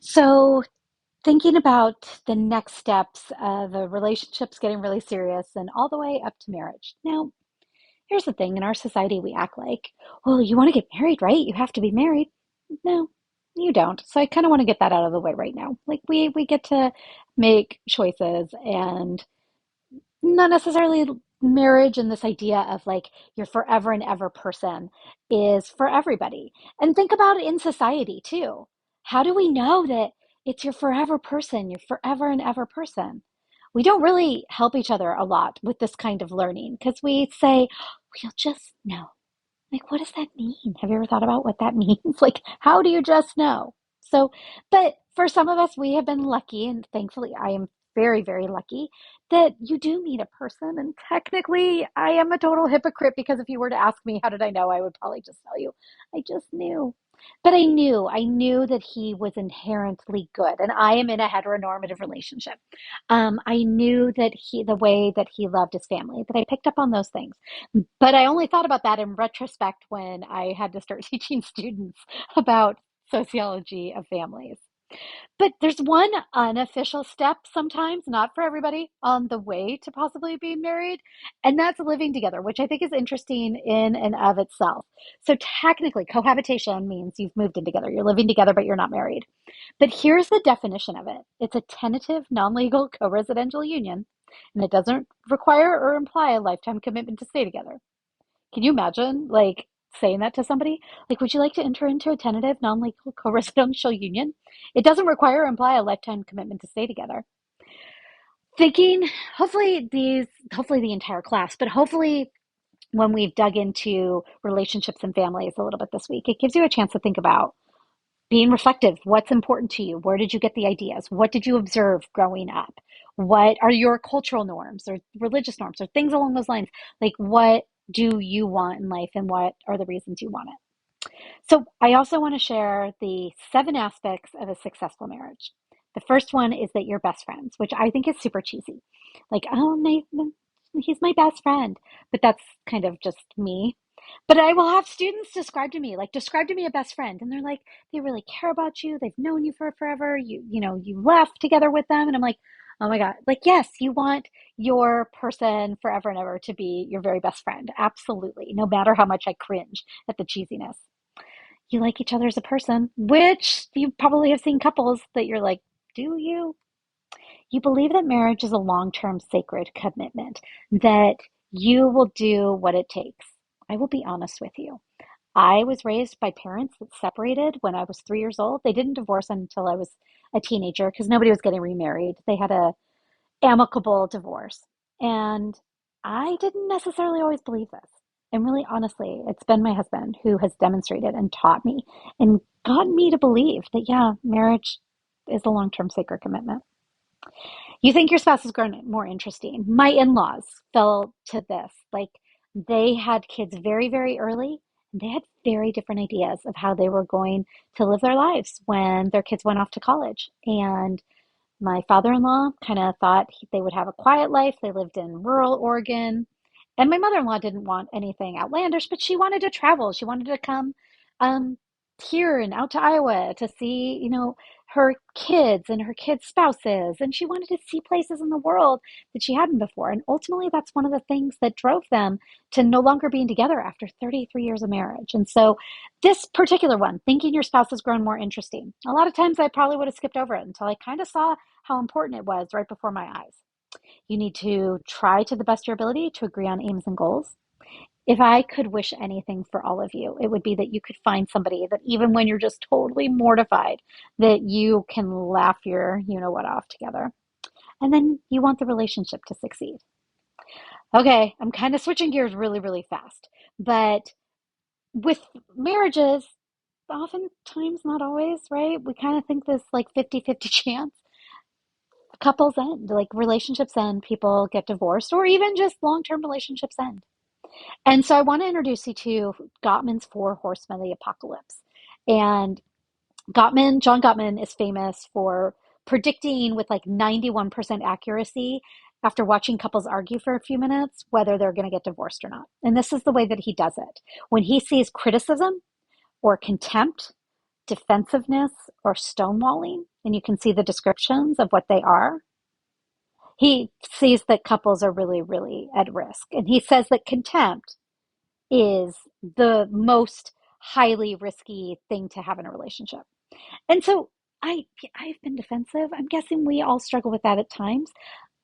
So, thinking about the next steps of a relationship's getting really serious and all the way up to marriage. Now, here's the thing in our society, we act like, well, you want to get married, right? You have to be married. No, you don't. So, I kind of want to get that out of the way right now. Like, we get to make choices and not necessarily marriage and this idea of like your forever and ever person is for everybody. And think about it in society too. How do we know that it's your forever person, your forever and ever person? We don't really help each other a lot with this kind of learning because we say, we'll just know. Like, what does that mean? Have you ever thought about what that means? Like, how do you just know? So, but for some of us, we have been lucky, and thankfully, I am very, very lucky that you do meet a person. And technically, I am a total hypocrite because if you were to ask me, how did I know? I would probably just tell you, I just knew. But I knew that he was inherently good. And I am in a heteronormative relationship. I knew that the way that he loved his family, that I picked up on those things. But I only thought about that in retrospect when I had to start teaching students about sociology of families. But there's one unofficial step sometimes, not for everybody, on the way to possibly being married, and that's living together, which I think is interesting in and of itself. So technically, cohabitation means you've moved in together. You're living together, but you're not married. But here's the definition of it. It's a tentative, non-legal co-residential union, and it doesn't require or imply a lifetime commitment to stay together. Can you imagine like saying that to somebody? Like, would you like to enter into a tentative, non-legal co-residential union? It doesn't require or imply a lifetime commitment to stay together. Thinking, hopefully the entire class, but hopefully when we've dug into relationships and families a little bit this week, it gives you a chance to think about being reflective. What's important to you? Where did you get the ideas? What did you observe growing up? What are your cultural norms or religious norms or things along those lines? Like, what do you want in life and what are the reasons you want it? So, I also want to share the 7 aspects of a successful marriage. The first one is that you're best friends, which I think is super cheesy. Like, oh, he's my best friend. But that's kind of just me. But I will have students describe to me a best friend. And they're like, they really care about you. They've known you for forever. You left together with them. And I'm like, oh my God. Like, yes, you want your person forever and ever to be your very best friend. Absolutely. No matter how much I cringe at the cheesiness. You like each other as a person, which you probably have seen couples that you're like, do you? You believe that marriage is a long-term sacred commitment, that you will do what it takes. I will be honest with you. I was raised by parents that separated when I was 3 years old. They didn't divorce until I was a teenager because nobody was getting remarried. They had a amicable divorce. And I didn't necessarily always believe this. And really, honestly, it's been my husband who has demonstrated and taught me and gotten me to believe that, yeah, marriage is a long term sacred commitment. You think your spouse is grown more interesting. My in laws fell to this. Like they had kids very, very early. And they had very different ideas of how they were going to live their lives when their kids went off to college. And my father-in-law kind of thought they would have a quiet life. They lived in rural Oregon. And my mother-in-law didn't want anything outlandish, but she wanted to travel. She wanted to come um, here and out to Iowa to see, her kids and her kids' spouses. And she wanted to see places in the world that she hadn't before. And ultimately, that's one of the things that drove them to no longer being together after 33 years of marriage. And so, this particular one, thinking your spouse has grown more interesting, a lot of times I probably would have skipped over it until I kind of saw how important it was right before my eyes. You need to try to the best of your ability to agree on aims and goals. If I could wish anything for all of you, it would be that you could find somebody that even when you're just totally mortified, that you can laugh your you know what off together. And then you want the relationship to succeed. Okay, I'm kind of switching gears really, really fast. But with marriages, oftentimes, not always, right? We kind of think this like 50-50 chance. Couples end, like relationships end, people get divorced, or even just long-term relationships end. And so I want to introduce you to Gottman's Four Horsemen of the Apocalypse. And John Gottman is famous for predicting with like 91% accuracy after watching couples argue for a few minutes whether they're going to get divorced or not. And this is the way that he does it. When he sees criticism or contempt defensiveness or stonewalling, and you can see the descriptions of what they are, he sees that couples are really, really at risk. And he says that contempt is the most highly risky thing to have in a relationship. And so I've been defensive. I'm guessing we all struggle with that at times.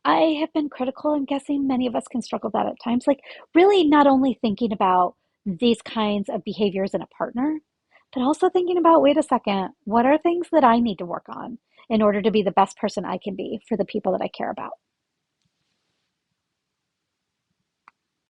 I have been critical. I'm guessing many of us can struggle with that at times. Like really not only thinking about these kinds of behaviors in a partner, but also thinking about, wait a second, what are things that I need to work on in order to be the best person I can be for the people that I care about?